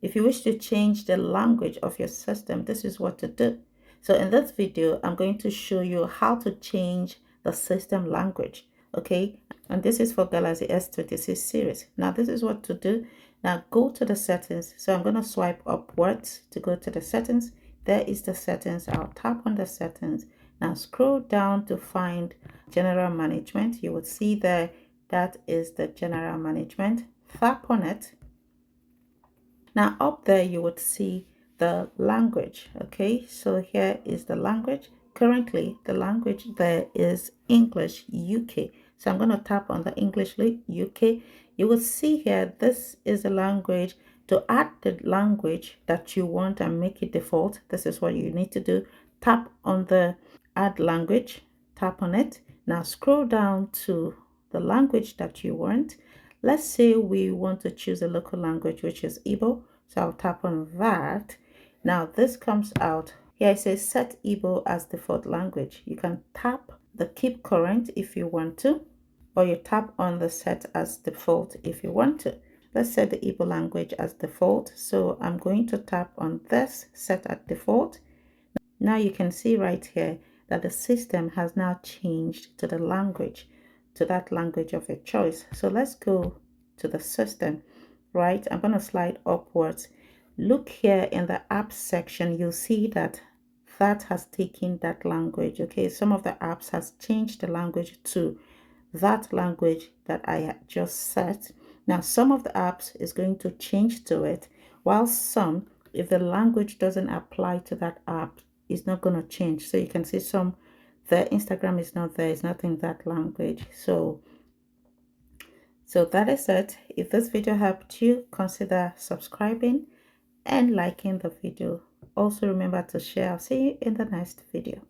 If you wish to change the language of your system, this is what to do. So in this video, I'm going to show you how to change the system language, okay? And this is for Galaxy S26 series. Now, this is what to do. Now, go to the settings. So I'm going to swipe upwards to go to the settings. There is the settings. I'll tap on the settings. Now, scroll down to find general management. You would see there that is the general management. Tap on it. Now up there you would see the language. Okay, so here is the language. Currently the language there is English UK. So I'm going to tap on the English UK. You will see here this is a language. To add the language that you want and make it default, this is what you need to do. Tap on the add language, tap on it. Now scroll down to the language that you want. Let's say we want to choose a local language, which is Igbo. So I'll tap on that. Now this comes out. Here it says set Igbo as default language. You can tap the keep current if you want to, or you tap on the set as default if you want to. Let's set the Igbo language as default. So I'm going to tap on this set at default. Now you can see right here that the system has now changed to the language, to that language of your choice. So let's go to the system, right? I'm going to slide upwards. Look here in the apps section, you'll see that that has taken that language. Okay, some of the apps has changed the language to that language that I just set. Now some of the apps is going to change to it, while some, if the language doesn't apply to that app, is not going to change. So you can see some, the Instagram is not there, it's not in that language. So that is it. If this video helped you, consider subscribing and liking the video. Also remember to share. I'll see you in the next video.